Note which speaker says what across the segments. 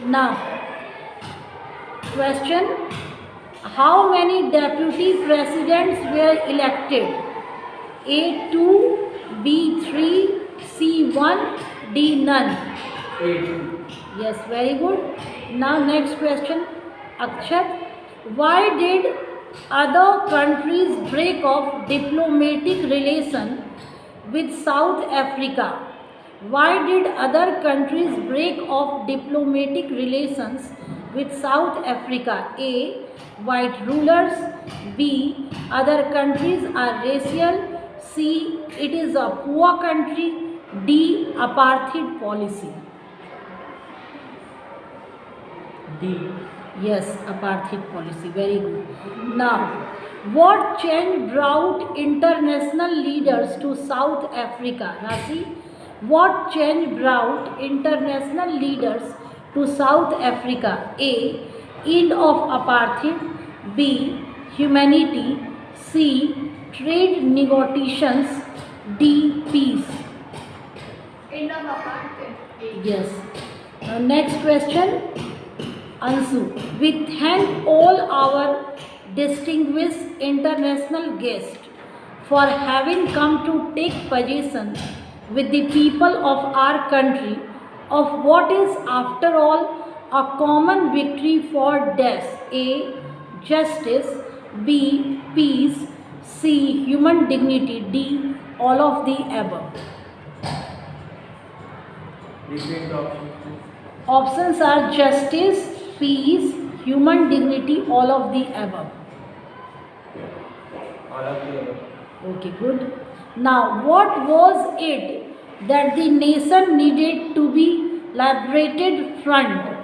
Speaker 1: Now, question: how many deputy presidents were elected? A 2, B 3, C 1, D none. Yes, very good. Now next question, Akshat. Why did other countries break off diplomatic relation with South Africa? Why did other countries break off diplomatic relations with South Africa? A. White rulers. B. Other countries are racial. C. It is a poor country. D. Apartheid policy.
Speaker 2: D.
Speaker 1: Yes, apartheid policy. Very good. Now, what change brought international leaders to South Africa? Rasi, what change brought international leaders to South Africa? A. End of apartheid. B. Humanity. C. Trade negotiations. D. Peace.
Speaker 3: End of apartheid.
Speaker 1: Yes. Now, next question. Ansu, we thank all our distinguished international guests for having come to take possession with the people of our country of what is after all a common victory for death. A. Justice. B. Peace. C. Human dignity. D. All of the above.
Speaker 2: Repeat the options.
Speaker 1: Options are justice, peace, human dignity, all of the above.
Speaker 2: All of the above.
Speaker 1: Okay, good. Now, what was it that the nation needed to be liberated from?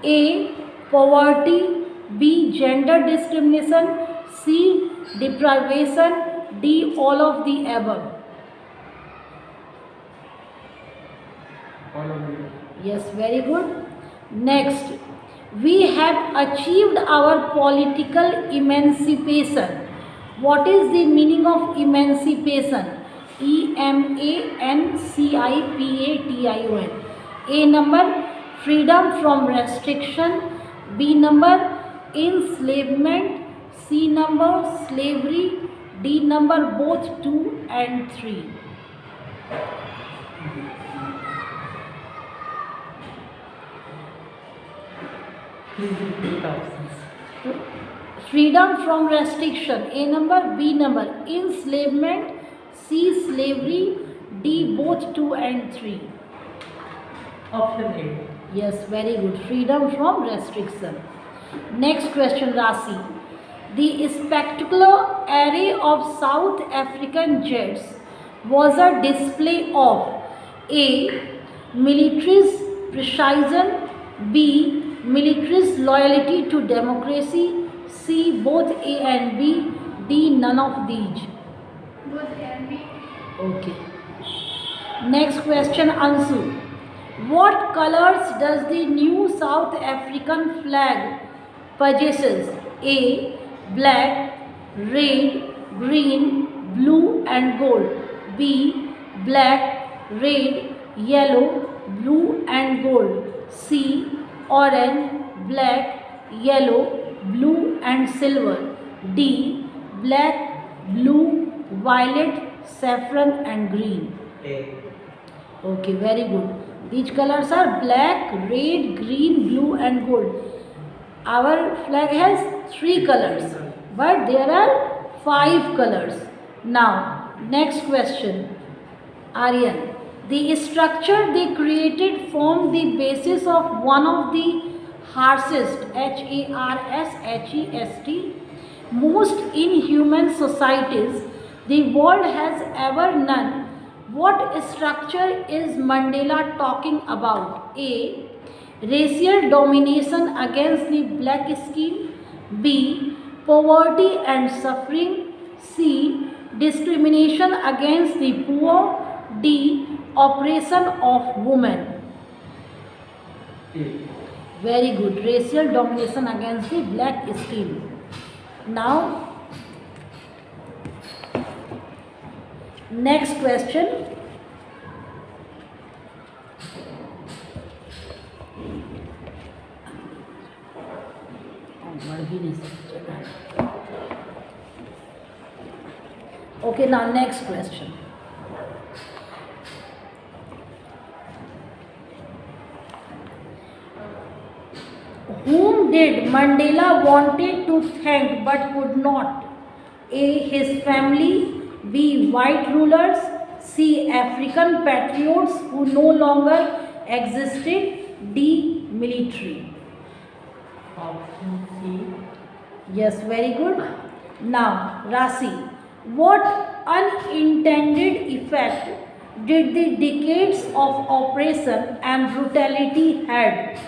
Speaker 1: A. Poverty. B. Gender discrimination. C. Deprivation. D. All of the above.
Speaker 2: All of the above.
Speaker 1: Yes, very good. Next, we have achieved our political emancipation. What is the meaning of emancipation? EMANCIPATION. A number, freedom from restriction. B number, enslavement. C number, slavery. D number, both 2 and 3.
Speaker 2: Please repeat the options.
Speaker 1: Freedom from restriction. A number, B number, enslavement. C slavery. D both 2 and 3.
Speaker 2: Option A.
Speaker 1: Yes, very good. Freedom from restriction. Next question, Rasi. The spectacular array of South African jets was a display of A. Military's precision. B. Military's loyalty to democracy. C. Both A and B. D. None of these.
Speaker 3: Both A and B.
Speaker 1: Okay. Next question, Ansu. What colors does the new South African flag possesses? A. Black, red, green, blue and gold. B. Black, red, yellow, blue and gold. C. Orange, black, yellow, blue and silver. D. Black, blue, violet, saffron and green.
Speaker 2: A.
Speaker 1: Okay, very good. These colors are black, red, green, blue and gold. Our flag has 3 colors, but there are 5 colors. Now, next question. Aryan. The structure they created formed the basis of one of the harshest, HARSHEST, most inhuman societies the world has ever known. What structure is Mandela talking about? A. Racial domination against the black skin. B. Poverty and suffering. C. Discrimination against the poor. D. Oppression of women.
Speaker 2: A.
Speaker 1: Very good. Racial domination against the black skin. Now, next question. बढ़ भी नहीं सकते. Okay, now next question. Whom did Mandela wanted to thank but could not? A. His family. B. White rulers. C. African patriots who no longer existed. D. Military.
Speaker 2: Option C.
Speaker 1: Yes, very good. Now, Rasi, what unintended effect did the decades of oppression and brutality had?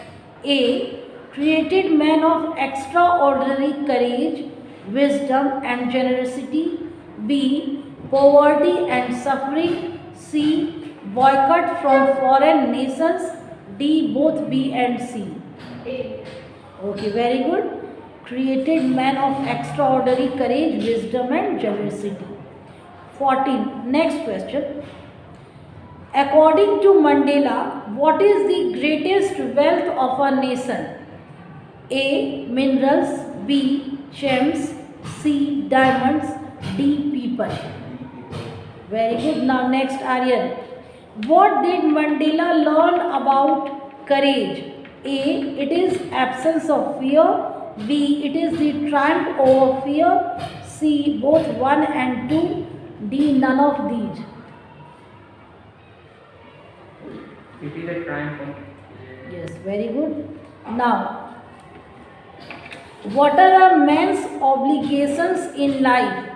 Speaker 1: A. Created men of extraordinary courage, wisdom and generosity. B. Poverty and suffering. C. Boycott from foreign nations. D. Both B and C.
Speaker 3: A.
Speaker 1: Okay, very good. Created man of extraordinary courage, wisdom and generosity. 14. Next question. According to Mandela, what is the greatest wealth of a nation? A. Minerals. B. Gems. C. Diamonds. D. People. Very good. Now next, Aryan. What did Mandela learn about courage? A. It is absence of fear. B. It is the triumph over fear. C. Both 1 and 2. D. None of these.
Speaker 2: It is a triumph of.
Speaker 1: Yes, very good. Now, what are a man's obligations in life?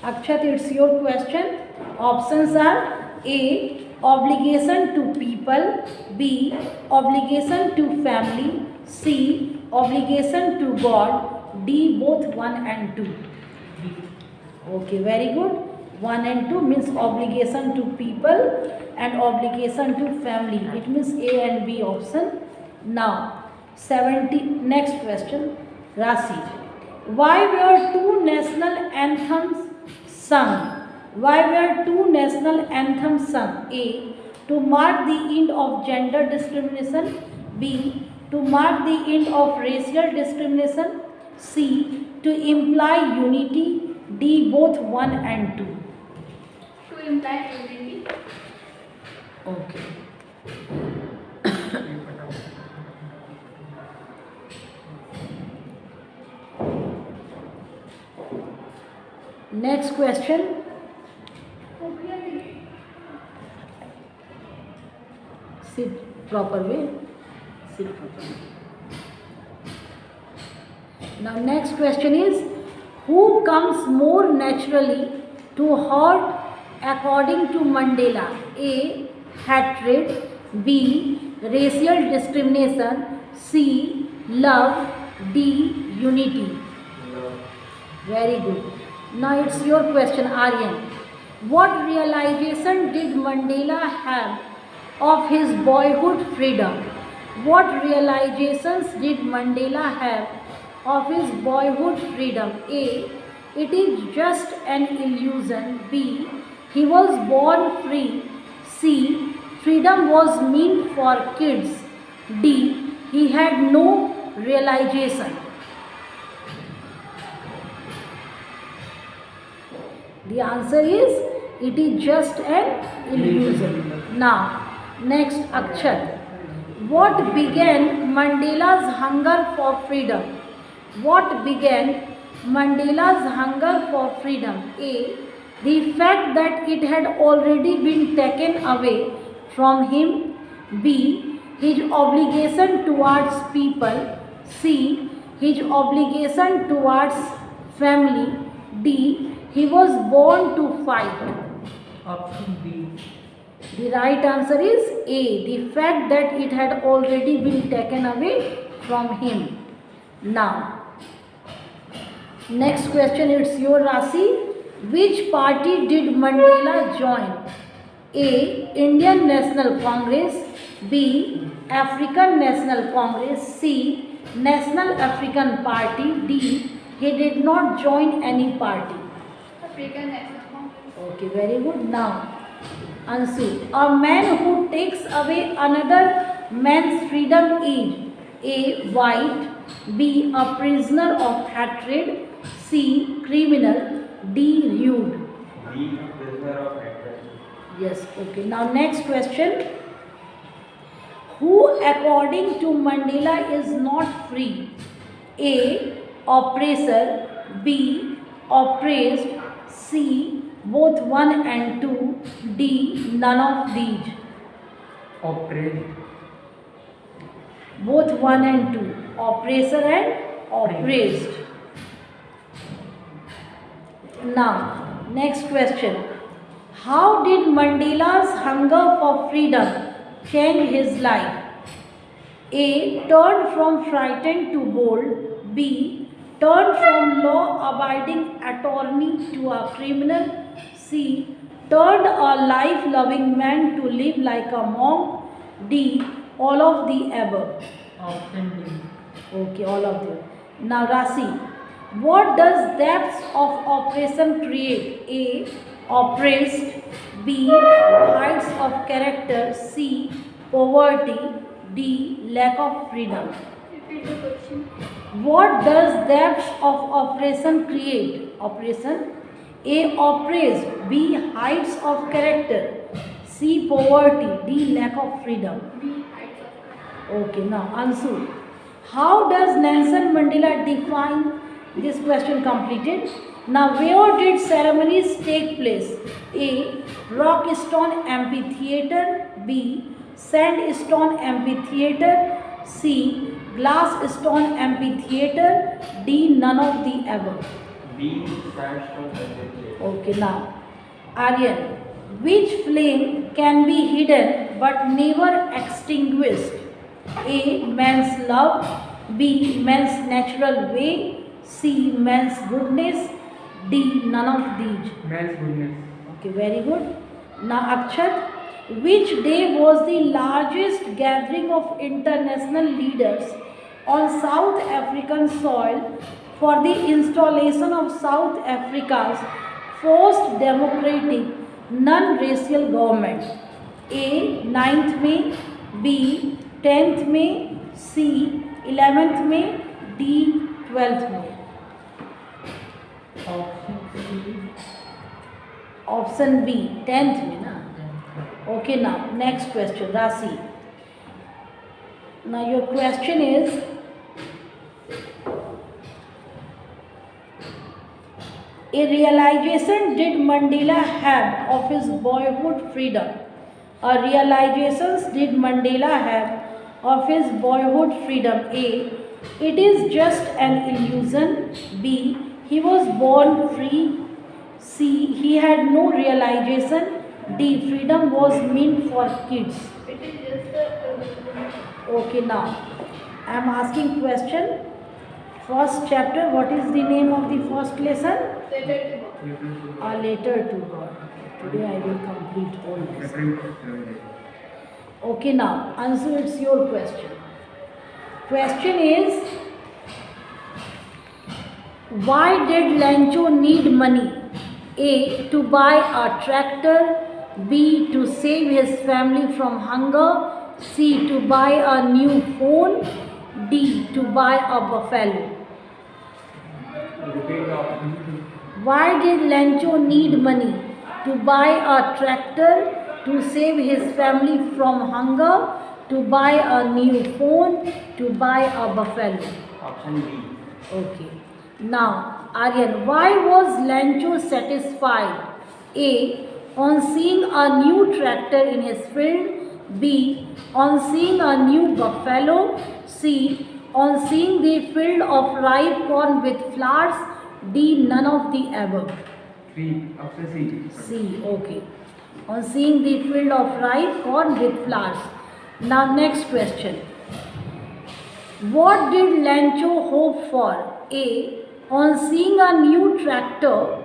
Speaker 1: Akshat, it's your question. Options are A. Obligation to people. B. Obligation to family. C. Obligation to God. D. Both 1 and 2. Okay, very good. 1 and 2 means obligation to people and obligation to family. It means A and B option. Now, 70. Next question. Rasi. Why were two national anthems sung? Why were two national anthems sung? A. To mark the end of gender discrimination. B. To mark the end of racial discrimination. C. To imply unity. D. Both 1 and 2.
Speaker 3: To imply unity.
Speaker 1: Okay. Next question. Sit proper way. Sit properly. Now next question is, who comes more naturally to hurt according to Mandela? A. Hatred. B. Racial discrimination. C. Love. D. Unity. Very good. Now it's your question, Aryan. What realization did Mandela have of his boyhood freedom? What realizations did Mandela have of his boyhood freedom? A. It is just an illusion. B. He was born free. C. Freedom was meant for kids. D. He had no realization. The answer is, it is just an illusion. Now, next, Akshat. What began Mandela's hunger for freedom? What began Mandela's hunger for freedom? A. The fact that it had already been taken away from him. B. His obligation towards people. C. His obligation towards family. D. He was born to fight.
Speaker 2: Option B.
Speaker 1: The right answer is A. The fact that it had already been taken away from him. Now, next question, it's your Rasi. Which party did Mandela join? A. Indian National Congress. B. African National Congress. C. National African Party. D. He did not join any party.
Speaker 3: African National Congress.
Speaker 1: Okay, very good. Now, Ansu. A man who takes away another man's freedom is A. White. B. A prisoner of hatred. C. Criminal. D. Rude.
Speaker 4: B. Prisoner of hatred.
Speaker 1: Yes, okay. Now next question. Who according to Mandela is not free? A. Oppressor. B. Oppressed. C. Both 1 and 2. D. None of these.
Speaker 2: Oppressed.
Speaker 1: Both 1 and 2. Oppressor and oppressed. Now, next question. How did Mandela's hunger for freedom change his life? A. Turned from frightened to bold. B. Turned from law-abiding attorney to a criminal. C. Turned a life-loving man to live like a monk. D. All of the above.
Speaker 2: Option D.
Speaker 1: Okay, all of them. Now, Rasi, what does depths of oppression create? A. Oppressed. B. Heights of character. C. Poverty. D. Lack of freedom.
Speaker 3: Repeat the question.
Speaker 1: What does depths of oppression create? Oppression. A. Oppressed. B. Heights of character. C. Poverty. D. Lack of freedom.
Speaker 3: B. Heights of
Speaker 1: Okay, now Ansu. How does Nelson Mandela define this question completed? Now, where did ceremonies take place? A. Rockstone Amphitheatre. B. Sandstone Amphitheatre. C. Glassstone Amphitheatre. D. None of the above.
Speaker 4: B. Sandstone amphitheatre.
Speaker 1: Okay, now Aryan. Which flame can be hidden but never extinguished? A. Man's love. B. Man's natural way. C. Man's goodness. D. None of these.
Speaker 2: Man's goodness.
Speaker 1: Okay, very good. Now Akshat. Which day was the largest gathering of international leaders on South African soil for the installation of South Africa's first democratic non-racial government? A. 9th May. B. 10th May. C. 11th May. D. 12th May.
Speaker 2: Option C.
Speaker 1: Option B. 10th May. Na? Okay, now next question. Rasi. Now your question is, a realization did Mandela have of his boyhood freedom? A realizations did Mandela have of his boyhood freedom? A. It is just an illusion. B. He was born free. C. He had no realization. D. Freedom was meant for kids.
Speaker 3: It is just a
Speaker 1: Okay, now I am asking question. First chapter, what is the name of the first lesson?
Speaker 3: letter to
Speaker 2: You can do
Speaker 1: A letter to God. Today I will complete all this.
Speaker 2: it.
Speaker 1: Okay, now answer, it's your question. Question is, why did Lancho need money? A. To buy a tractor. B. To save his family from hunger. C. To buy a new phone. D. To buy a buffalo.
Speaker 2: Repeat the option.
Speaker 1: Why did Lancho need money? To buy a tractor, to save his family from hunger, to buy a new phone, to buy a buffalo.
Speaker 4: Option B.
Speaker 1: Okay. Now, Aryan, why was Lancho satisfied? A. On seeing a new tractor in his field. B. On seeing a new buffalo. C. On seeing the field of ripe corn with flowers. D. None of the above.
Speaker 2: C. Option C.
Speaker 1: C. Okay. On seeing the field of ripe corn with flowers. Now next question. What did Lancho hope for? A. On seeing a new tractor.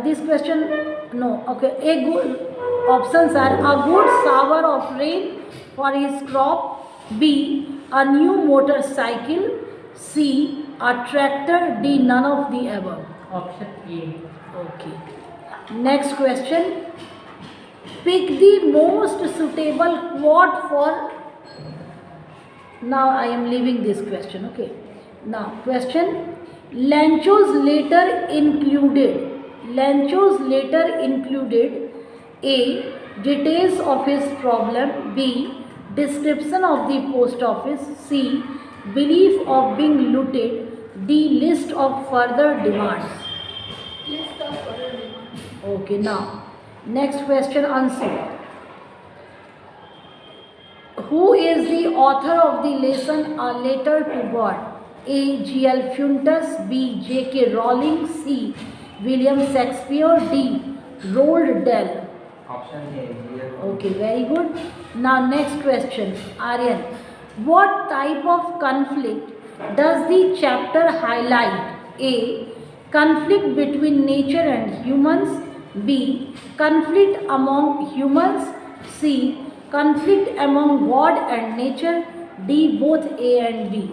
Speaker 1: This question, no. Okay. A good options are a good shower of rain for his crop. B. A new motorcycle. C. A tractor. D. None of the above.
Speaker 2: Option A.
Speaker 1: Okay. Next question. Pick the most suitable quote for Now I am leaving this question. Okay. Now question. Lanchos later included A. Details of his problem. B. Description of the post office. C. Belief of being looted. D. List of further demands.
Speaker 3: List of other demands.
Speaker 1: Okay, now next question answer. Who is the author of the lesson A Letter to God? A. G.L. Fuentes. B. J.K. Rowling. C. William Shakespeare. D. Roald Dahl.
Speaker 4: Option A. Here.
Speaker 1: Okay, very good. Now next question, Aryan. What type of conflict does the chapter highlight? A. Conflict between nature and humans. B. Conflict among humans. C. Conflict among God and nature. D. Both A and B.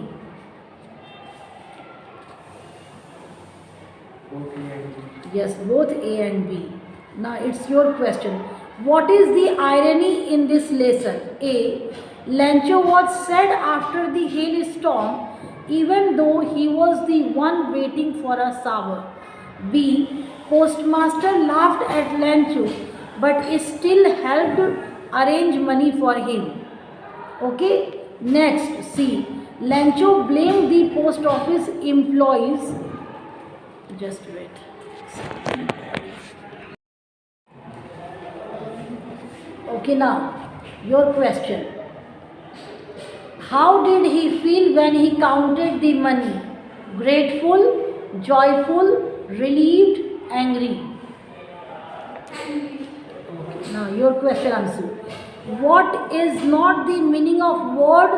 Speaker 2: Okay.
Speaker 1: Yes, both A and B. Now it's your question. What is the irony in this lesson? A. Lancho was sad after the hailstorm even though he was the one waiting for a shower. B. Postmaster laughed at Lancho but still helped arrange money for him. Okay. Next, C. Lancho blamed the post office employees. Just wait. Okay, now your question. How did he feel when he counted the money? Grateful, joyful, relieved, angry. Okay, now your question answer. What is not the meaning of word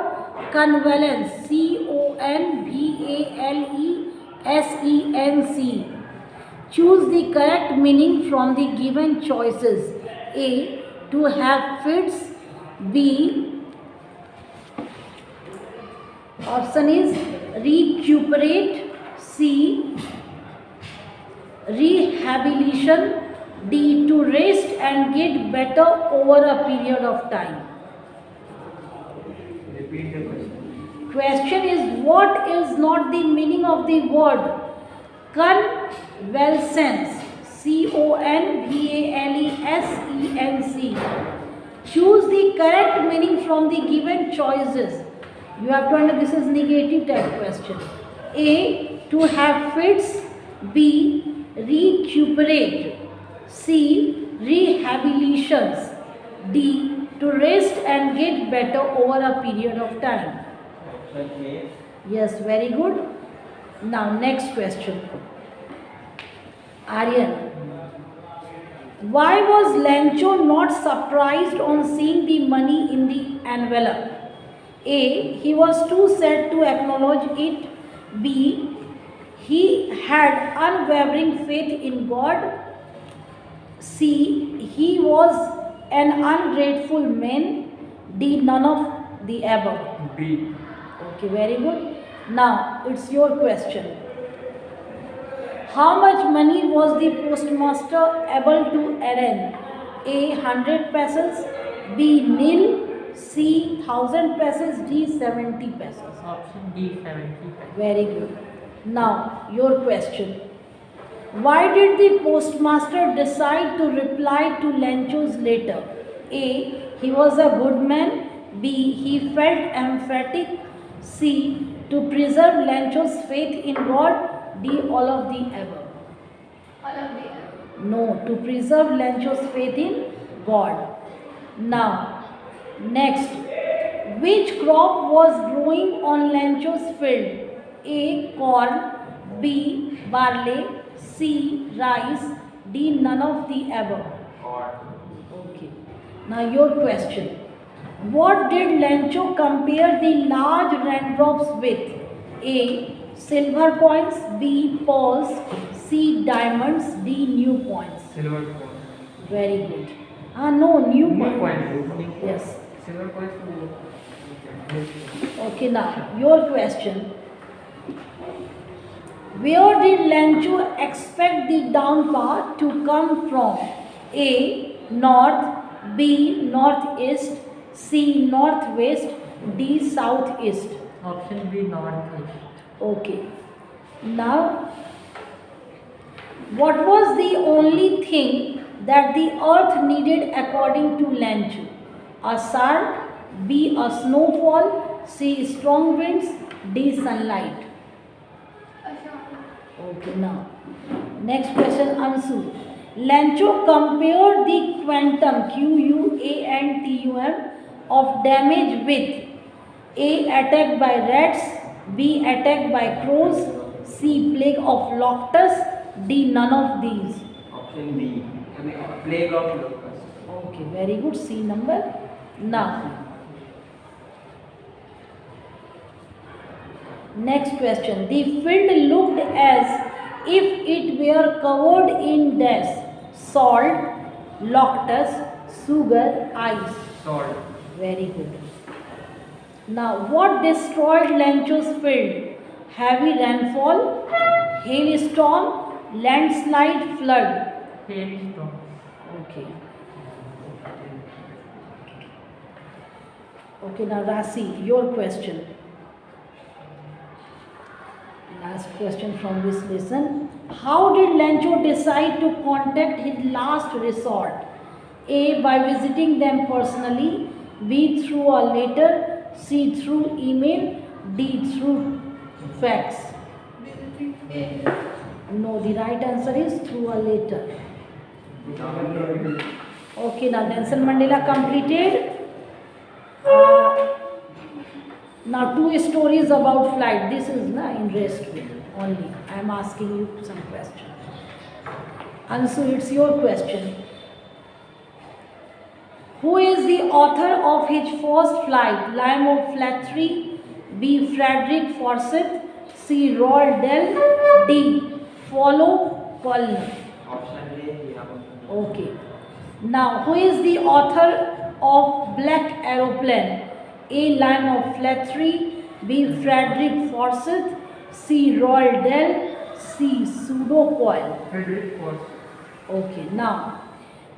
Speaker 1: convalescence? CONVALESCENC. Choose the correct meaning from the given choices. A. To have fits. B. Option is recuperate. C. Rehabilitation. D. To rest and get better over a period of time.
Speaker 2: Repeat the question.
Speaker 1: Question is, what is not the meaning of the word convalescence? CONVALESCENC. Choose the correct meaning from the given choices. You have to understand this is negative type question. A. To have fits. B. Recuperate. C. Rehabilitations. D. To rest and get better over a period of time.
Speaker 4: Option A.
Speaker 1: Yes, very good. Now next question. Aryan. Why was Lancho not surprised on seeing the money in the envelope? A. He was too sad to acknowledge it. B. He had unwavering faith in God. C. He was an ungrateful man. D. None of the above.
Speaker 2: B.
Speaker 1: Okay, very good. Now it's your question. How much money was the postmaster able to arrange? A. 100 pesos. B. Nil. C. 1000 pesos. D. 70 pesos.
Speaker 2: Option D. 70.
Speaker 1: Very good. Now your question. Why did the postmaster decide to reply to Lancho's letter? A. He was a good man. B. He felt emphatic. C. To preserve Lancho's faith in God. D. All of the above.
Speaker 3: All of the above.
Speaker 1: No, to preserve Lancho's faith in God. Now, next. Which crop was growing on Lancho's field? A. Corn. B. Barley. C. Rice. D. None of the above.
Speaker 4: Or.
Speaker 1: Okay. Now your question. What did Lancho compare the large raindrops with? A. Silver coins. B. Pearls. C. Diamonds. D. New coins.
Speaker 2: Silver coin.
Speaker 1: Very good. No, new
Speaker 2: New
Speaker 1: coins.
Speaker 2: coin.
Speaker 1: Yes.
Speaker 2: Silver coins.
Speaker 1: Okay, now your question. Where did Lancho expect the downpour to come from? A. North. B. Northeast. C. Northwest. D. Southeast.
Speaker 2: Option B, northeast.
Speaker 1: Okay. Now, what was the only thing that the earth needed according to Lanchu? A star, B. A snowfall, C. Strong winds, D. Sunlight. Okay, now, next question, Ansu. Lancho compared the quantum QUANTUM of damage with A. Attack by rats, B. Attack by crows, C. Plague of locusts, D. None of these.
Speaker 4: Option B. Plague of locusts.
Speaker 1: Okay, very good. C number. Now, next question. The field looked as if it were covered in dash, salt, locusts, sugar, ice.
Speaker 2: Salt.
Speaker 1: Very good. Now, what destroyed Lancho's field? Heavy rainfall, hailstorm, landslide, flood.
Speaker 2: Hailstorm.
Speaker 1: Okay. Okay, now Rasi, your question. Last question from this lesson. How did Lancho decide to contact his last resort? A. By visiting them personally, B. Through a letter, C. Through email, D. Through fax. No, the right answer is through a letter. Okay, now Nelson Mandela completed. Now two stories about flight. This is in rest only. I am asking you some question. Ansu, it's your question. Who is the author of his first flight? Lionel Flattery, B. Frederick Forsyth, C. Roald Dahl, D. Follow Pullman.
Speaker 4: Option A.
Speaker 1: Okay. Now, who is the author of Black Aeroplane? A. Lionel Flattery, B. Frederick Forsyth, C. Roald Dahl, C. Pseudo Coil.
Speaker 2: Frederick Forsyth.
Speaker 1: Okay, now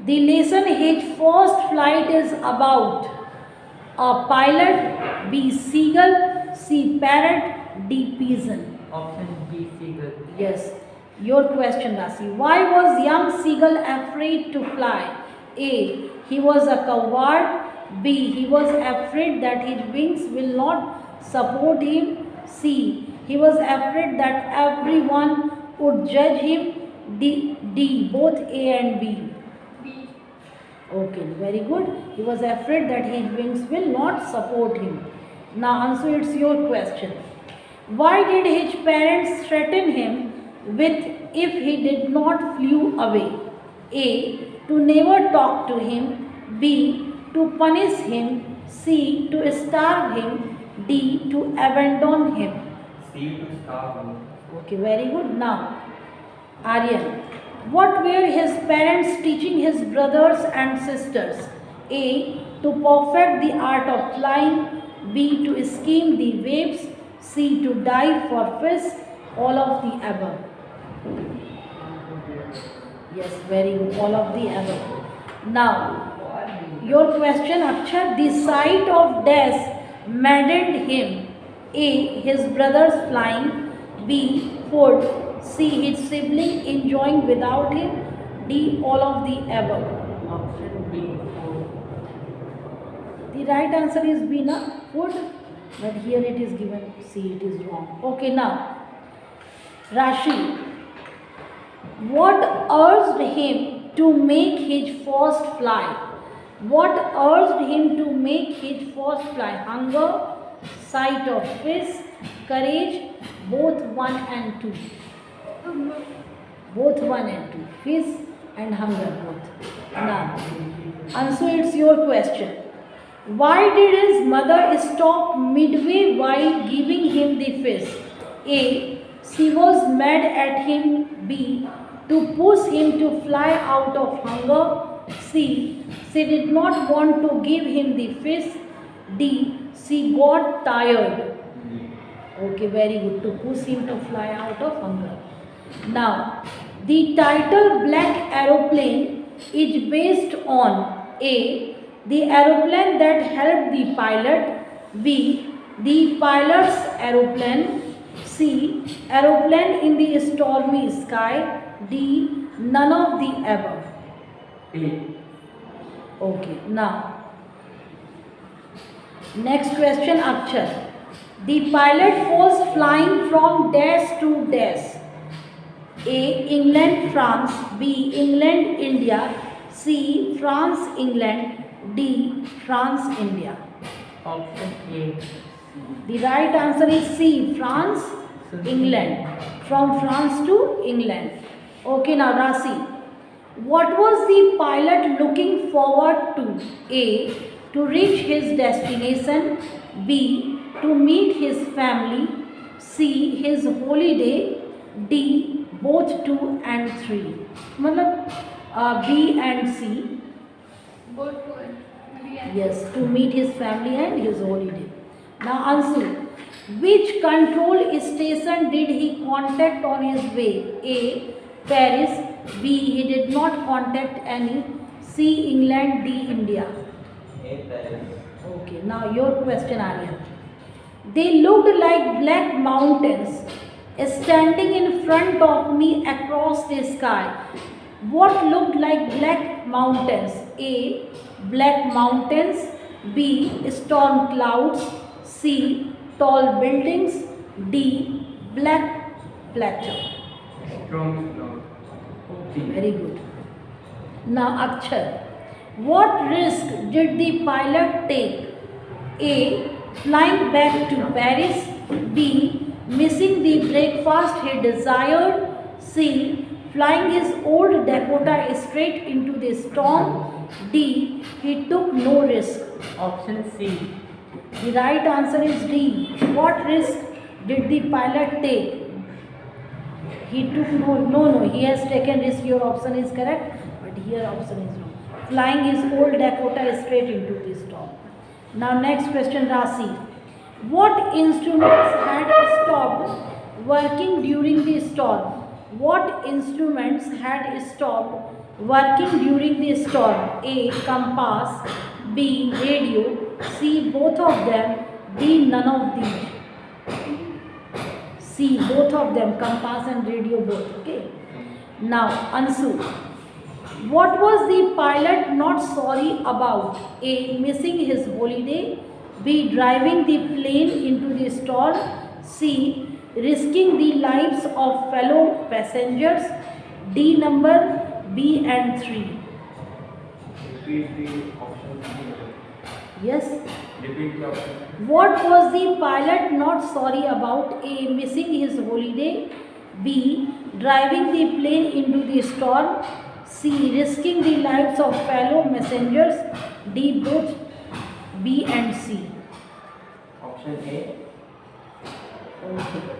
Speaker 1: the lesson his first flight is about a pilot, B. Seagull, C. Parrot, D. Pigeon.
Speaker 2: Option B, seagull.
Speaker 1: Yes, your question, Rasi. Why was young Seagull afraid to fly? A. He was a coward. B. He was afraid that his wings will not support him. C. He was afraid that everyone would judge him. D. Both A and B.
Speaker 3: B.
Speaker 1: Okay, very good. He was afraid that his wings will not support him. Now answer, it's your question. Why did his parents threaten him with if he did not flew away? A. To never talk to him. B. To punish him. C. To starve him. D. To abandon him.
Speaker 4: C. To starve him.
Speaker 1: Okay, very good. Now, Aryan, what were his parents teaching his brothers and sisters? A. To perfect the art of flying. B. To skim the waves. C. To dive for fish. All of the above. Yes, very good. All of the above. Now, your question, Akshat. The sight of death maddened him. A. His brothers flying. B. Food. C. His sibling enjoying without him. D. All of the above.
Speaker 2: Option B, food.
Speaker 1: The right answer is B, na? Food. But here it is given C. It is wrong. Okay, now Rashi. What urged him to make his first flight? What urged him to make his first flight? Hunger, sight of fish, courage, both 1 and 2. Both 1 and 2. Fish and hunger both. Now, answer, it's your question. Why did his mother stop midway while giving him the fish? A. She was mad at him. B. To push him to fly out of hunger. C. She did not want to give him the fish. D. She got tired. Okay, very good. To push him to fly out of hunger. Now, the title Black Aeroplane is based on A. The aeroplane that helped the pilot. B. The pilot's aeroplane. C. Aeroplane in the stormy sky. D. None of the above.
Speaker 2: A.
Speaker 1: Okay, now next question, Akshar. The pilot was flying from dash to dash. A. England, France. B. England, India. C. France, England. D. France, India.
Speaker 2: Option A.
Speaker 1: The right answer is C. France, England. From France to England. Okay, now Rasi. What was the pilot looking forward to? A. To reach his destination. B. To meet his family. C. His holiday. D. Both 2 and 3. मतलब B and C.
Speaker 3: Both two and B and
Speaker 1: Yes, to meet his family and his holiday. Now Ansu, which control station did he contact on his way? A. Paris. B. He did not contact any. C. England. D. India.
Speaker 4: A. Paris.
Speaker 1: Okay, now your question, Aryan. They looked like black mountains standing in front of me across the sky. What looked like black mountains? A. Black mountains. B. Storm clouds. C. Tall buildings. D. Black plateau.
Speaker 2: Strong cloud.
Speaker 1: Okay, very good. Now Akshar, what risk did the pilot take? A. Flying back to Paris. B. Missing the breakfast he desired. C. Flying his old Dakota straight into the storm. D. He took no risk.
Speaker 2: Option C.
Speaker 1: The right answer is D. What risk did the pilot take? He took no. He has taken risk. Your option is correct, but here option is wrong. Flying his old Dakota straight into the storm. Now next question, Rasi. What instruments had stopped working during the storm? What instruments had stopped working during the storm? A. Compass. B. Radio. C. Both of them. D. None of these. C. Both of them. Compass and radio both. Okay. Now Ansu. What was the pilot not sorry about? A. Missing his holiday. B. Driving the plane into the storm. C. Risking the lives of fellow passengers. D number B and 3.
Speaker 4: Repeat the option.
Speaker 1: Yes.
Speaker 4: Repeat the option.
Speaker 1: What was the pilot not sorry about? A. Missing his holiday. B. Driving the plane into the storm. C. Risking the lives of fellow passengers. D. Both B and C.
Speaker 4: Option A.
Speaker 1: Okay.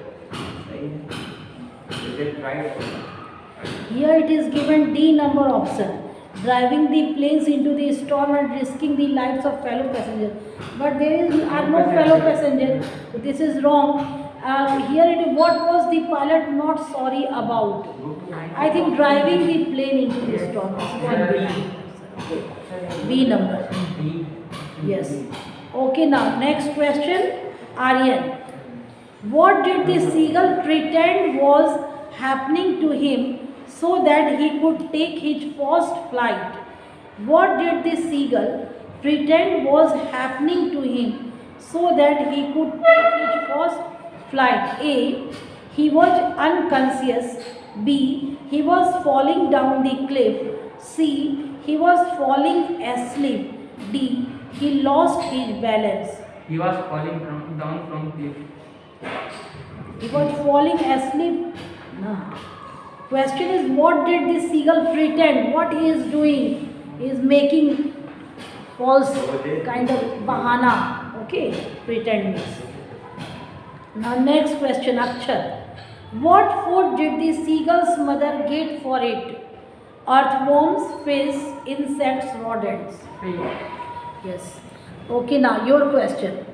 Speaker 4: Is it right?
Speaker 1: Here it is given D number option. Driving the planes into the storm and risking the lives of fellow passengers. But are no fellow passengers. This is wrong. Here it is, what was the pilot not sorry about? I think driving the plane into the storm. B number.
Speaker 2: B.
Speaker 1: Yes. Okay, now next question, Aryan. What did the seagull pretend was happening to him so that he could take his first flight? What did the seagull pretend was happening to him so that he could take his first flight? A. He was unconscious. B. He was falling down the cliff. C. He was falling asleep. D. He lost his balance.
Speaker 2: He was falling down from cliff.
Speaker 1: He was falling asleep. No. Question is, what did the seagull pretend? What he is doing? He is making false kind of bahana. Okay, pretend means. Now next question, Akshar. What food did the seagull's mother get for it? Earthworms, fish, insects, rodents.
Speaker 2: Fish.
Speaker 1: Yes. Okay, now your question.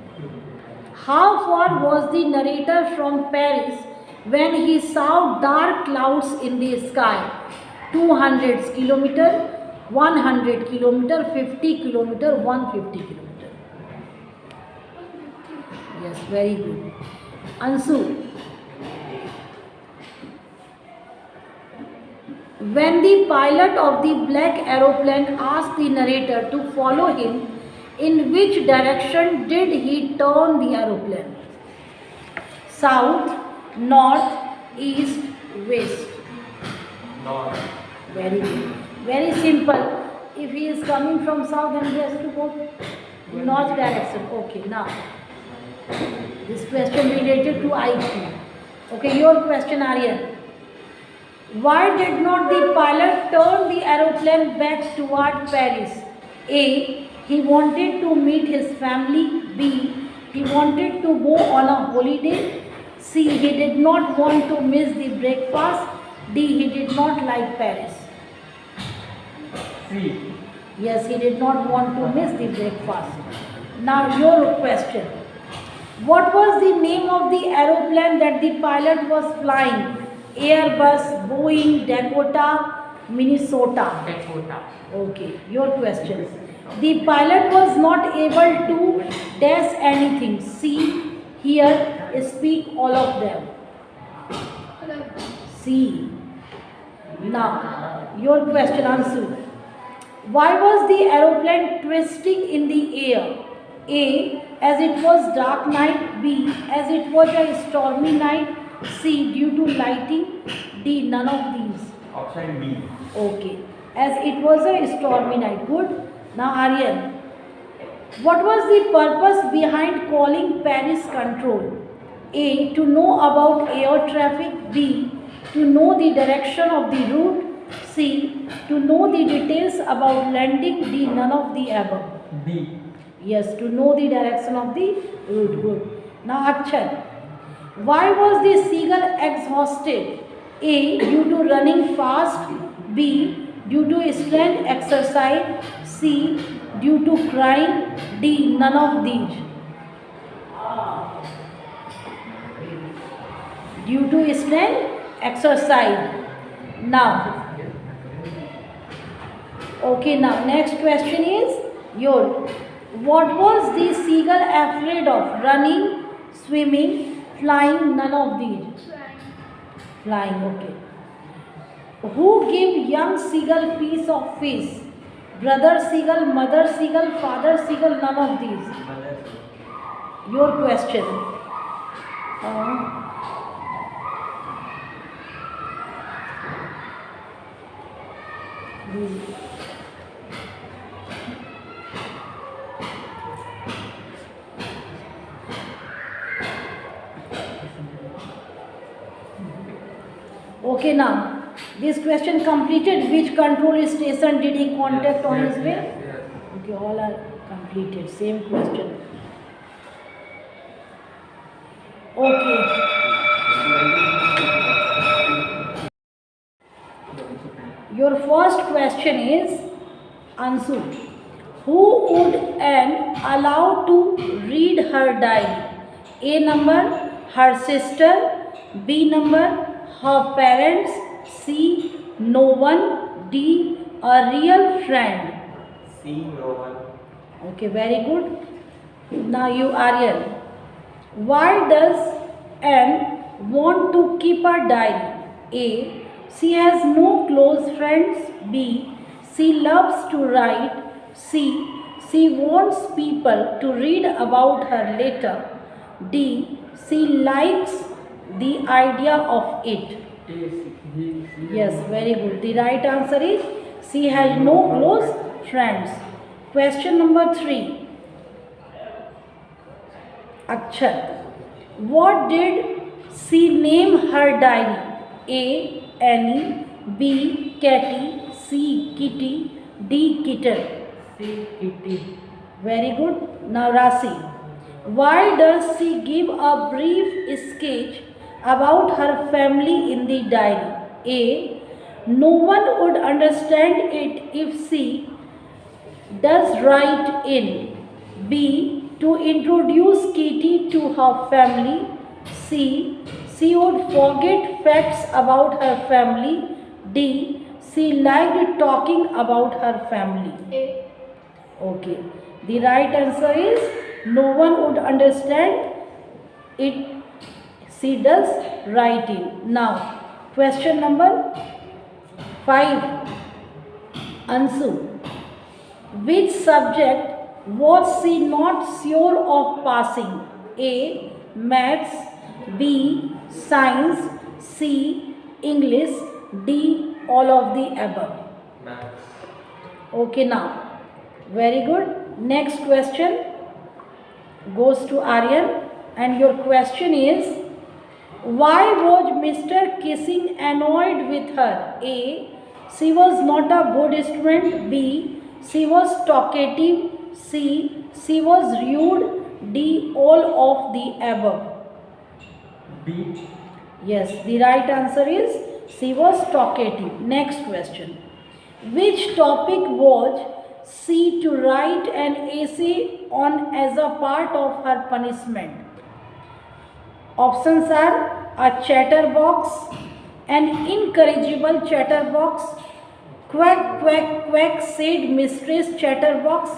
Speaker 1: How far was the narrator from Paris when he saw dark clouds in the sky? 200 kilometer, 100 kilometer, 50 kilometer, 150 kilometer. Yes, very good. Ansu, when the pilot of the black aeroplane asked the narrator to follow him, in which direction did he turn the aeroplane? South, north, east, west.
Speaker 4: North.
Speaker 1: Very good. Very simple. If he is coming from south, then he has to go north direction. Okay, now this question related to IQ. Okay, your question, Aryan. Why did not the pilot turn the aeroplane back toward Paris? A. He wanted to meet his family. B. He wanted to go on a holiday. C. He did not want to miss the breakfast. D. He did not like Paris.
Speaker 4: C.
Speaker 1: Yes, he did not want to miss the breakfast. Now your question. What was the name of the aeroplane that the pilot was flying? Airbus, Boeing, Dakota, Minnesota.
Speaker 2: Dakota.
Speaker 1: Okay, your question. The pilot was not able to dash anything. See, here, speak all of them. C. Now, your question answer. Why was the aeroplane twisting in the air? A. As it was dark night. B. As it was a stormy night. C. Due to lighting. D. None of these.
Speaker 4: Option B.
Speaker 1: Okay. As it was a stormy night. Good. Now Aryan. What was the purpose behind calling Paris control? A. To know about air traffic. B. To know the direction of the route. C. To know the details about landing. D. None of the above.
Speaker 4: B.
Speaker 1: Yes, to know the direction of the route. Good. Now Akshat. Why was the seagull exhausted? A. Due to running fast. B. Due to strength exercise. C. Due to crying. D. None of these. Due to strength exercise. Now. Okay, now next question is your. What was the seagull afraid of? Running, swimming, flying, none of these. Flying, okay. Who gave young seagull piece of fish? Brother seagull, mother seagull, father seagull, none of these. Your question. Okay, now this question completed. Which control station did he contact on his way? Okay, all are completed. Same question. Okay. Your first question is Ansu. Who would Anne allow to read her diary? A number, her sister. B number, her parents. C, no one. D, a real friend.
Speaker 4: C. No one.
Speaker 1: Okay, very good. Now you Aryan. Why does Anne want to keep a diary? A, she has no close friends. B, she loves to write. C, she wants people to read about her later. D, she likes the idea of it. Yes, very good. The right answer is she has no close friends. Question number 3. Akshat. What did she name her diary? A, Annie. B, Katie. C, Kitty. D, Kitten.
Speaker 2: C. Kitty.
Speaker 1: Very good. Now Rasi. Why does she give a brief sketch about her family in the diary? A, no one would understand it if she does write in. B, to introduce Kitty to her family. C, she would forget facts about her family. D, she liked talking about her family.
Speaker 3: A.
Speaker 1: Okay. The right answer is no one would understand It she does writing. Now, question number 5. Ansu. Which subject was she not sure of passing? A. Maths. B. Science. C. English. D. All of the above.
Speaker 4: Maths.
Speaker 1: Okay, now. Very good. Next question goes to Aryan, and your question is, why was Mr. Kissing annoyed with her? A. She was not a good student. B. She was talkative. C. She was rude. D. All of the above.
Speaker 4: B.
Speaker 1: Yes, the right answer is she was talkative. Next question. Which topic was she to write an essay on as a part of her punishment? Options are a chatterbox, an incorrigible chatterbox, quack, quack, quack, said mistress chatterbox,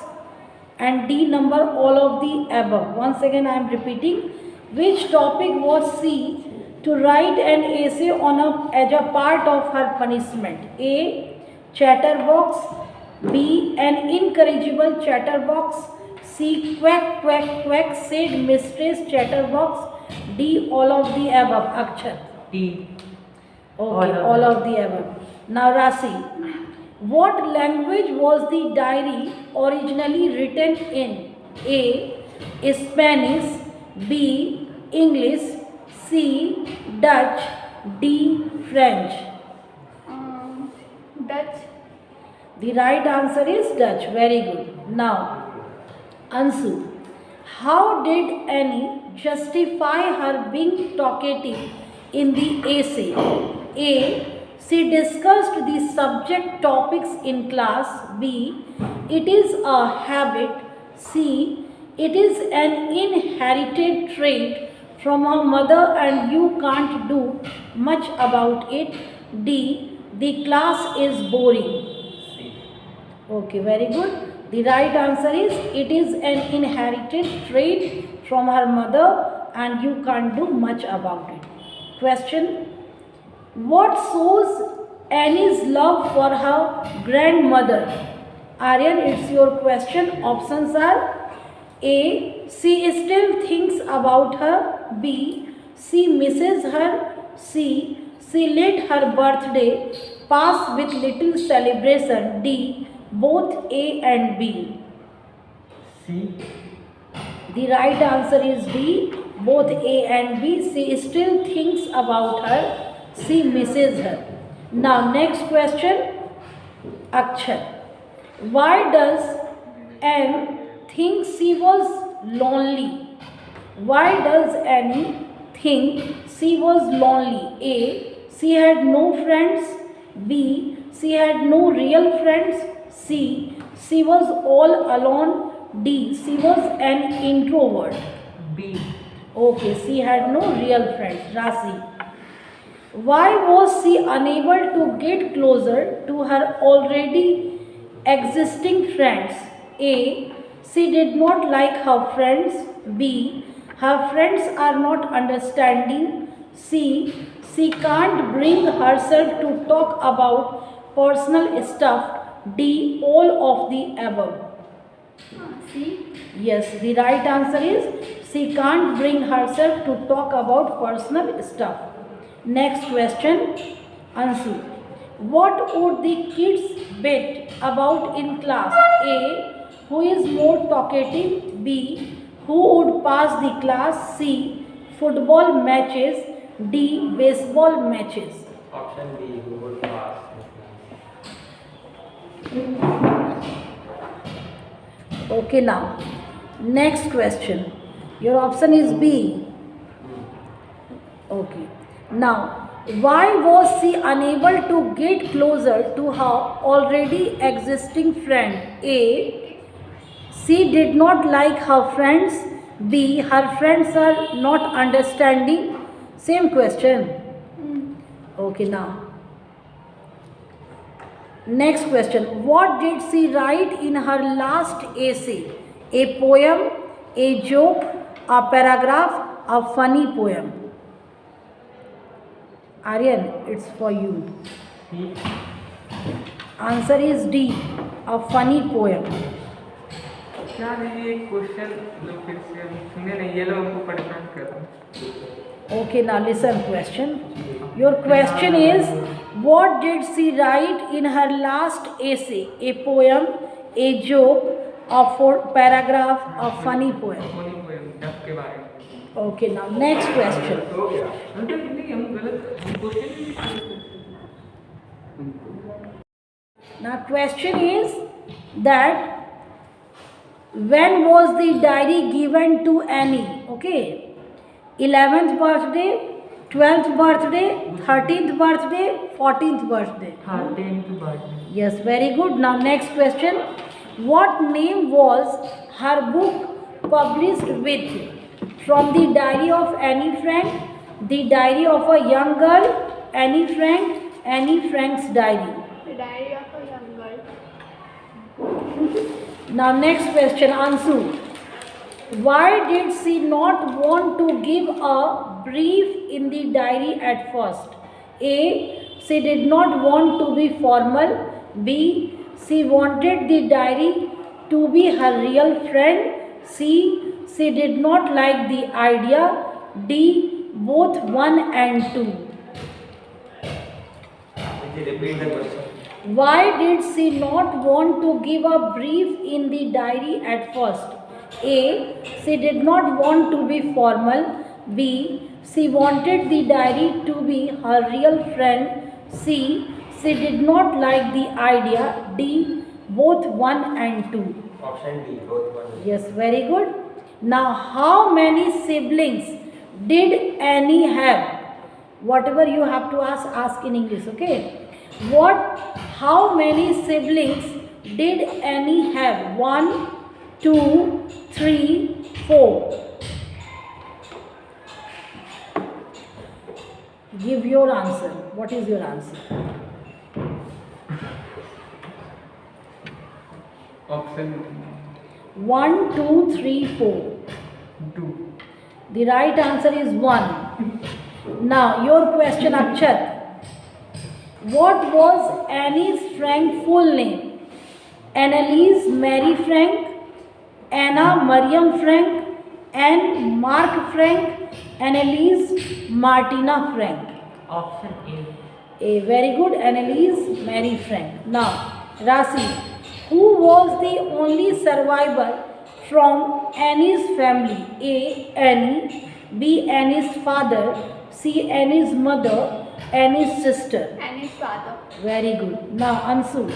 Speaker 1: and D number all of the above. Once again I am repeating. Which topic was she to write an essay on as a part of her punishment? A. Chatterbox. B. An incorrigible chatterbox. C. Quack, quack, quack, said mistress chatterbox. D. All of the above. Akshat.
Speaker 2: D.
Speaker 1: Okay, all of the above. Now Rasi, what language was the diary originally written in? A. Spanish. B. English. C. Dutch. D. French.
Speaker 3: Dutch.
Speaker 1: The right answer is Dutch. Very good. Now, Ansu, how did Annie justify her being talkative in the essay? A. She discussed the subject topics in class. B. It is a habit. C. It is an inherited trait from her mother and you can't do much about it. D. The class is boring.
Speaker 4: C.
Speaker 1: Okay, very good. The right answer is it is an inherited trait from her mother and you can't do much about it. Question. What shows Annie's love for her grandmother? Aryan, it's your question. Options are A. She still thinks about her. B. She misses her. C. She let her birthday pass with little celebration. D. Both A and B.
Speaker 4: C.
Speaker 1: The right answer is D. Both A and B. She still thinks about her. She misses her. Now next question. Akshat. Why does Anne think she was lonely? Why does Annie think she was lonely? A. She had no friends. B. She had no real friends. C. She was all alone. D. She was an introvert.
Speaker 2: B.
Speaker 1: Okay, she had no real friends. Rasi. Why was she unable to get closer to her already existing friends? A. She did not like her friends. B. Her friends are not understanding. C. She can't bring herself to talk about personal stuff. D. All of the above.
Speaker 3: C.
Speaker 1: Yes, the right answer is she can't bring herself to talk about personal stuff. Next question, Ansu. What would the kids bet about in class? A. Who is more talkative? B. Who would pass the class? C. Football matches. D. Baseball matches.
Speaker 4: Option B. Who would pass?
Speaker 1: Okay, now next question. Your option is B. Okay. Now, why was she unable to get closer to her already existing friend? A. She did not like her friends. B. Her friends are not understanding. Same question. Okay, now. Next question. What did she write in her last essay? A poem, a joke, a paragraph, a funny poem? Aryan, it's for you.
Speaker 4: C.
Speaker 1: Answer is D, a funny poem.
Speaker 2: क्या है ये question जो फिर से हम सुने नहीं, ये लोग हमको परेशान कर रहे हैं।
Speaker 1: Okay, now listen question. Your question is, what did she write in her last essay? A poem, a joke, a paragraph, a funny poem.
Speaker 2: Funny poem, dub के बारे में।
Speaker 1: Okay, now next question.
Speaker 2: Uncle नहीं, हम गलत question.
Speaker 1: Now question is that when was the diary given to Annie? Okay, 11th birthday, 12th birthday, 13th birthday, 14th birthday.
Speaker 2: 13th birthday.
Speaker 1: Yes, very good. Now next question. What name was her book published with? From the Diary of Annie Frank, The Diary of a Young Girl, Annie Frank, Annie Frank's Diary.
Speaker 3: The Diary of a Young Girl.
Speaker 1: Now next question, Ansu. Why did she not want to give a brief in the diary at first? A. She did not want to be formal. B. She wanted the diary to be her real friend. C. She did not like the idea. D. Both 1 and 2.
Speaker 4: Repeat the question.
Speaker 1: Why did she not want to give a brief in the diary at first? A. She did not want to be formal. B. She wanted the diary to be her real friend. C. She did not like the idea. D. Both 1 and 2.
Speaker 4: Option D, both 1.
Speaker 1: Yes, very good. Now, how many siblings did Annie have? Whatever you have to ask in English, okay? How many siblings did Annie have? 1, 2, 3, 4. Give your answer. What is your answer?
Speaker 2: Option
Speaker 1: 1, 2, 3, 4.
Speaker 2: 2.
Speaker 1: The right answer is 1. Now, your question, Akshat. What was Annie's Frank full name? Annalise Mary Frank, Anna Mariam Frank, Anne Mark Frank, Annalise Martina Frank.
Speaker 2: Option A.
Speaker 1: A, very good, Annalise Mary Frank. Now, Rasi, who was the only survivor from Annie's family? A. Annie, B. Annie's father, C. Annie's mother, Annie's sister.
Speaker 3: Annie's father.
Speaker 1: Very good. Now, Ansu,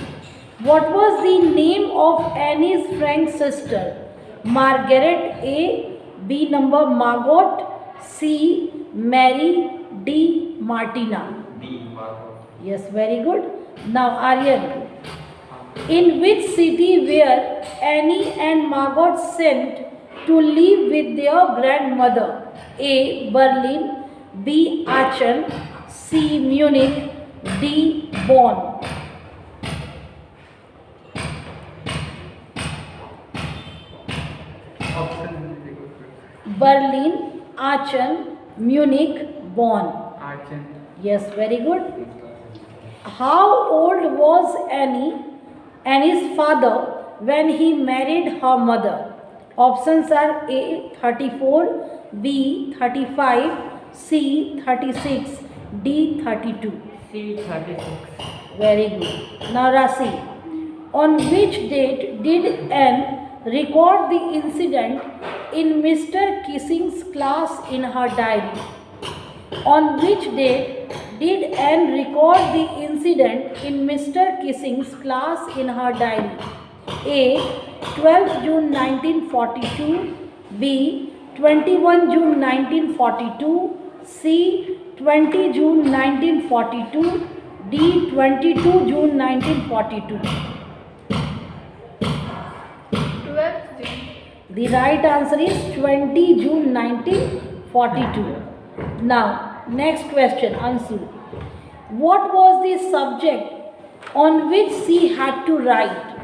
Speaker 1: what was the name of Annie's Frank sister? Margaret. A. B. number Margot, C. Mary, D. Martina.
Speaker 4: D, Margot.
Speaker 1: Yes, very good. Now, Aryan, in which city were Annie and Margot sent to live with their grandmother? A. Berlin, B. Aachen, C. Munich, D. Bonn.
Speaker 2: Option B.
Speaker 1: Berlin, Aachen, Munich, Bonn.
Speaker 2: Archen.
Speaker 1: Yes, very good. How old was Annie, Annie's father, when he married her mother? Options are A. 34, B. 35, C. 36, D. 32.
Speaker 2: C. 36.
Speaker 1: Very good. Now, Rasi, on which date did Anne record the incident in Mr. Kissing's class in her diary? On which date did Anne record the incident in Mr. Kissing's class in her diary? A. 12 June 1942, B. 21 June 1942, C. 20 June 1942, D. 22 June 1942.
Speaker 3: 12th June.
Speaker 1: The right answer is 20 June 1942. Now, next question, Ansu. What was the subject on which she had to write?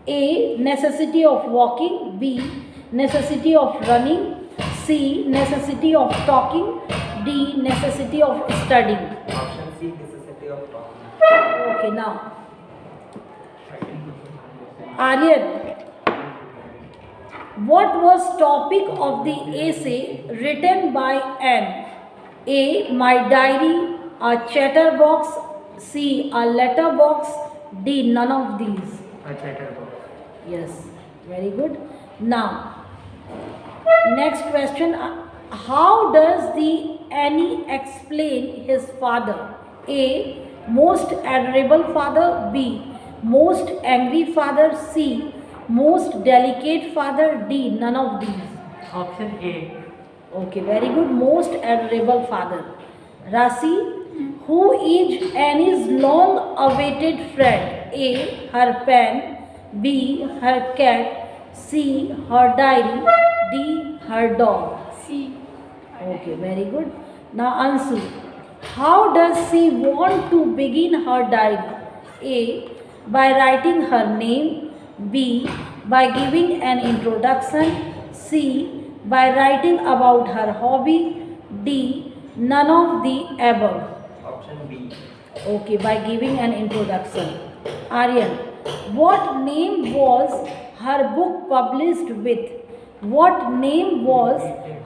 Speaker 1: A. Necessity of walking. B. Necessity of running. C. C. Necessity of talking. D. Necessity of studying.
Speaker 4: Option C, necessity of talking.
Speaker 1: Okay, now Aryan, what was topic of the essay written by N? A. My diary. A chatterbox. C. A letterbox. D. None of these.
Speaker 2: A chatterbox.
Speaker 1: Yes, very good. Now, next question. How does the Annie explain his father? A. Most adorable father. B. Most angry father. C. Most delicate father. D. None of these.
Speaker 2: Option A.
Speaker 1: Okay, very good. Most adorable father. Rasi, who is Annie's long-awaited friend? A. Her pen. B. Her cat. C. Her diary. D. Her dog.
Speaker 3: C.
Speaker 1: Okay, very good. Now Ansu, how does she want to begin her diary? A. By writing her name. B. By giving an introduction. C. By writing about her hobby. D. None of the above.
Speaker 4: Option B.
Speaker 1: Okay, by giving an introduction. Aryan, what name was her book published with? What name was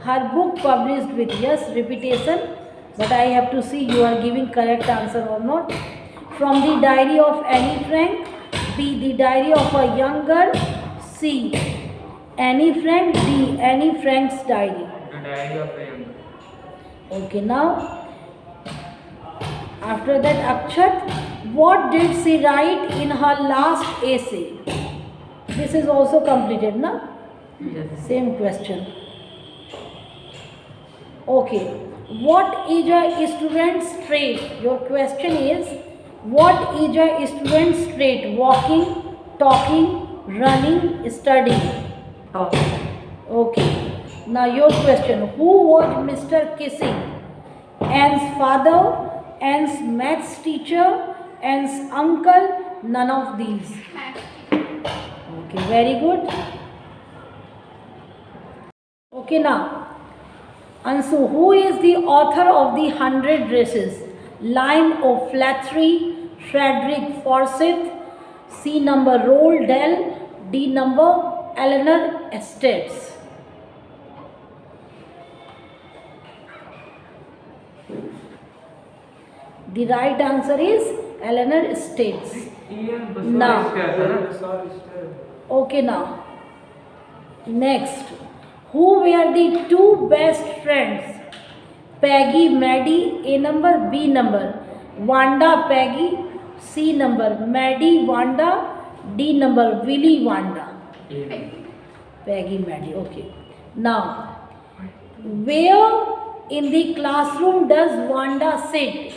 Speaker 1: her book published with? Yes, repetition, but I have to see you are giving correct answer or not. From the diary of Annie Frank. B. The diary of a young girl. C. Annie Frank. D. Annie Frank's diary.
Speaker 2: The diary of a young girl.
Speaker 1: Okay, now after that Akshat, what did she write in her last essay? This is also completed, na?
Speaker 2: Yes.
Speaker 1: Same question. Okay, what is a student's trait? Your question is, what is a student's trait? Walking, talking, running, studying.
Speaker 2: Top.
Speaker 1: Okay. Now your question. Who was Mr. Kissing? Anne's father, Anne's maths teacher, Anne's uncle, none of these.
Speaker 3: Math.
Speaker 1: Okay, very good. Okay, now Ansu, who is the author of the 100 Dresses? Line of Flattery, Frederick Forsyth, C number Roald Dahl, D number Eleanor Estates. The right answer is Eleanor Estates.
Speaker 2: Ian
Speaker 1: Now.
Speaker 2: Basol.
Speaker 1: Okay, now next, who were the two best friends? Peggy, Maddie, A number, B number. Wanda, Peggy, C number. Maddie, Wanda, D number. Willy, Wanda.
Speaker 2: A.
Speaker 1: Peggy, Maddie. Okay. Now, where in the classroom does Wanda sit?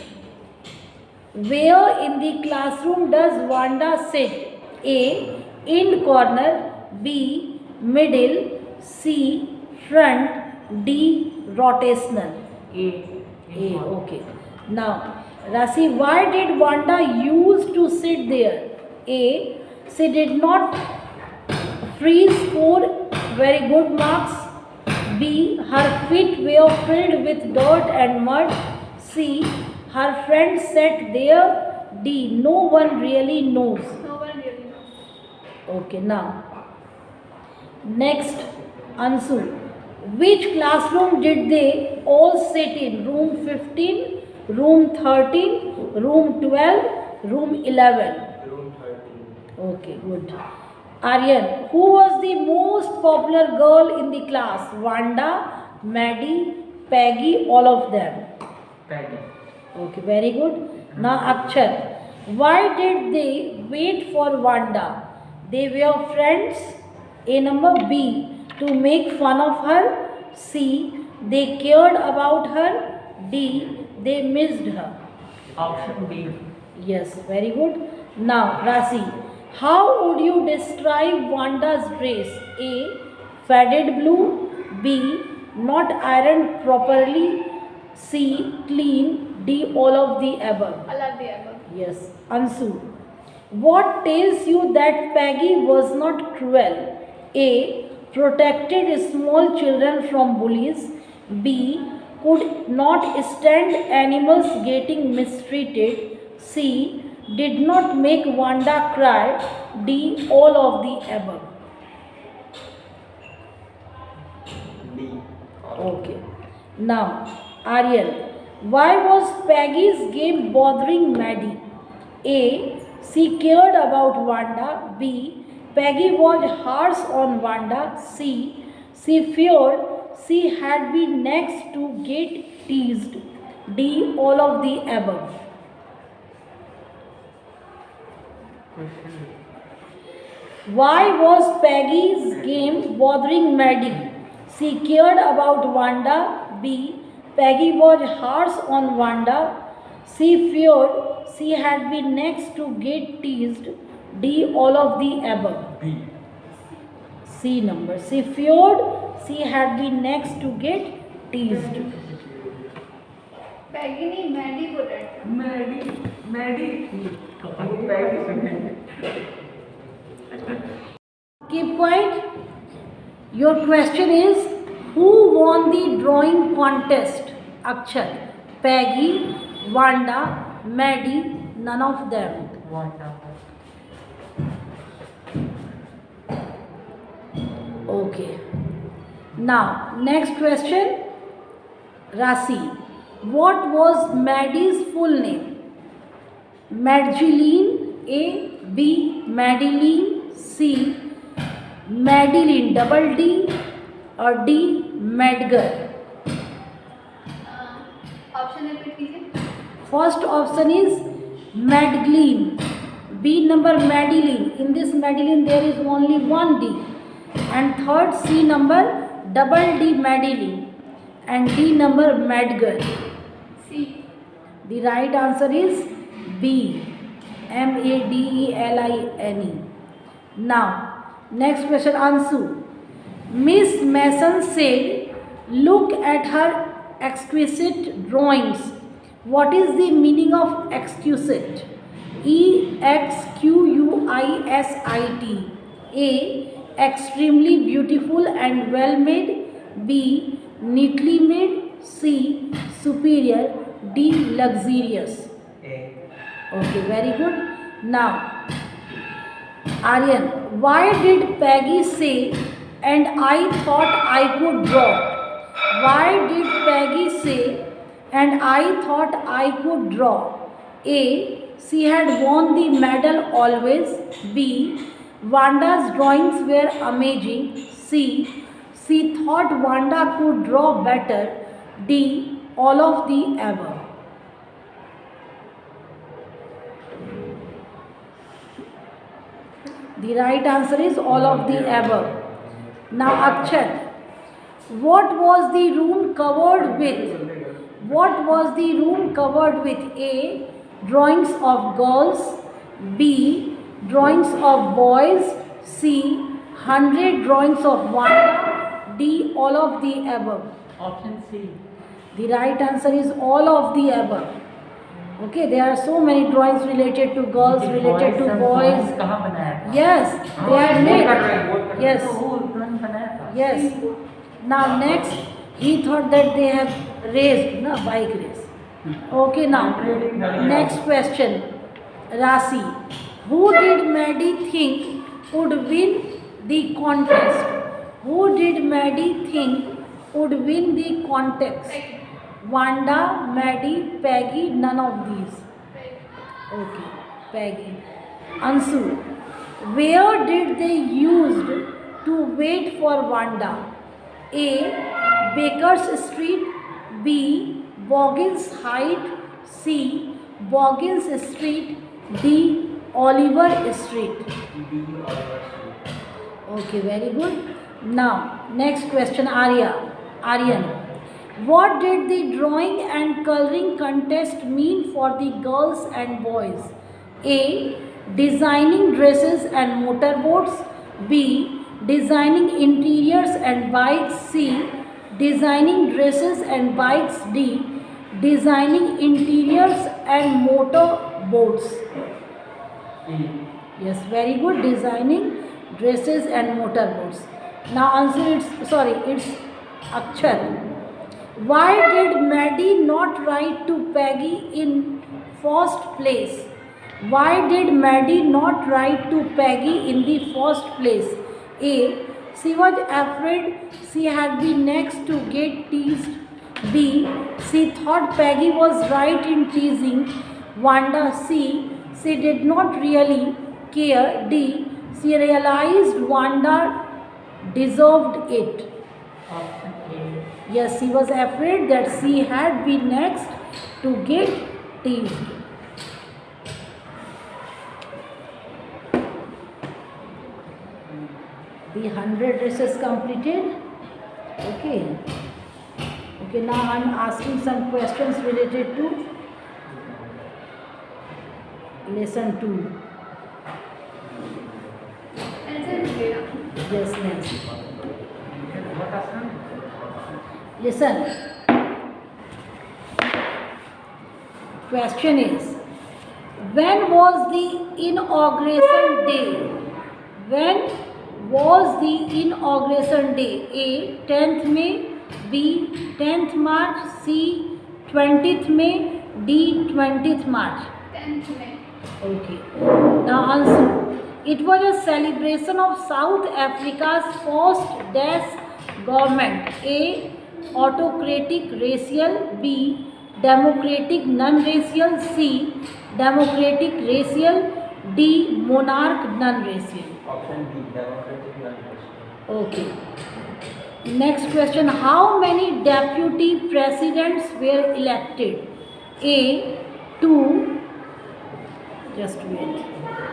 Speaker 1: Where in the classroom does Wanda sit? A. In corner. B. Middle. C. Front. D. Rotational.
Speaker 2: A.
Speaker 1: A. Okay. Now, Rasi, why did Wanda used to sit there? A. She did not freeze score very good marks. B. Her feet were filled with dirt and mud. C. Her friends sat there. D. No one really knows.
Speaker 3: No one really knows.
Speaker 1: Okay, now next, Ansu, which classroom did they all sit in? Room 15, room 13, room 12, room 11.
Speaker 4: Room 13.
Speaker 1: Okay, good. Aryan, who was the most popular girl in the class? Wanda, Maddie, Peggy, all of them.
Speaker 2: Peggy.
Speaker 1: Okay, very good. Now Akshat, why did they wait for Wanda? They were friends. A number. B, to make fun of her. C, they cared about her. D, they missed her.
Speaker 2: Option B.
Speaker 1: Yes, very good. Now Rasi, how would you describe Wanda's dress? A, faded blue. B, not ironed properly. C, clean. D, all of the above.
Speaker 3: All of the above.
Speaker 1: Yes. Ansu, what tells you that Peggy was not cruel? A, protected small children from bullies. B. Could not stand animals getting mistreated. C. Did not make Wanda cry. D. All of the above.
Speaker 4: D.
Speaker 1: Okay. Now, Ariel, why was Peggy's game bothering Maddie? A. She cared about Wanda. B. Peggy was harsh on Wanda. C. She feared she had been next to get teased. D. All of the above.
Speaker 2: Question
Speaker 1: Why was Peggy's game bothering Maddie? She cared about Wanda. B. Peggy was harsh on Wanda. She feared she had been next to get teased. D. All of the above.
Speaker 2: B.
Speaker 1: C number. She feared she had been next to get teased.
Speaker 3: पैगी नहीं Maddie बोला था
Speaker 2: Maddie पैगी सुनेंगे
Speaker 1: Keep quiet. Your question is, who won the drawing contest? Akshat, Peggy, Wanda, Maddie, none of them.
Speaker 2: Wanda
Speaker 1: Okay. Now, next question. Rasi, what was Maddie's full name? Madgeline. A. B. Madeline. C. Madeline double D. Or D. Madger.
Speaker 3: Option repeat कीजिए.
Speaker 1: First option is Madgeline. B number Madeline. In this Madeline there is only one D. And third C number double D Madeline. And D number Madger.
Speaker 3: C.
Speaker 1: The right answer is B. Madeline. Now, next question, Ansu. Miss Mason said, look at her exquisite drawings. What is the meaning of exquisite? EXQUISIT. A. Extremely beautiful and well made. B. Neatly made. C. Superior. D. Luxurious.
Speaker 4: A.
Speaker 1: Okay, very good. Now, Aryan, why did Peggy say, and I thought I could draw? Why did Peggy say, and I thought I could draw? A. She had won the medal always. B. Wanda's drawings were amazing. C. She thought Wanda could draw better. D. All of the above. The right answer is all of the above. Now, Akshat, what was the room covered with? What was the room covered with? A. Drawings of girls. B. Drawings of boys. C. 100 drawings of Wanda. D. All of the above.
Speaker 2: Option C
Speaker 1: The right answer is all of the above. Okay, there are so many drawings related to girls, related to boys.
Speaker 2: कहाँ बनाया था?
Speaker 1: Yes, they are made. Yes,
Speaker 2: तो वो drawing बनाया था
Speaker 1: yes. Now next, he thought that they have raced, na, bike race. Okay, now next question, Rasi, who did Maddie think would win the contest? Who did Maddie think would win the contest? Wanda, Maddie, Peggy, none of these. Okay, Peggy. Ansu, where did they used to wait for Wanda? A. Baker's Street. B. Boggins Height. C. Boggins Street. D. Oliver Street.
Speaker 4: D. Oliver Street.
Speaker 1: Okay, very good. Now, next question, Aryan. What did the drawing and coloring contest mean for the girls and boys? A. Designing dresses and motorboats. B. Designing interiors and bikes. C. Designing dresses and bikes. D. Designing interiors and motorboats.
Speaker 2: E.
Speaker 1: Yes, very good. Designing dresses and motorboats. Now answer it's Akshar. Why did Maddie not write to Peggy in first place? Why did Maddie not write to Peggy in the first place? A. She was afraid she had been next to get teased. B. She thought Peggy was right in teasing Wanda. C. She did not really care. D. She realized Wanda deserved it.
Speaker 2: Option A.
Speaker 1: Yes, she was afraid that she had been next to get teased. The 100 races completed. Okay. Okay, now I'm asking some questions related to lesson 2.
Speaker 3: Answer मिलेगा
Speaker 1: Yes, Nancy.
Speaker 2: What Aslan?
Speaker 1: Listen. Question is, when was the inauguration day? When was the inauguration day? A. 10th May. B. 10th March. C. 20th May. D. 20th March.
Speaker 3: 10th में
Speaker 1: Okay. Now answer. It was a celebration of South Africa's first desk government. A. Autocratic racial. B. Democratic non-racial. C. Democratic racial. D. Monarch non-racial.
Speaker 4: Option B, democratic non-racial.
Speaker 1: Okay. Next question. How many deputy presidents were elected? A. 2. Just wait.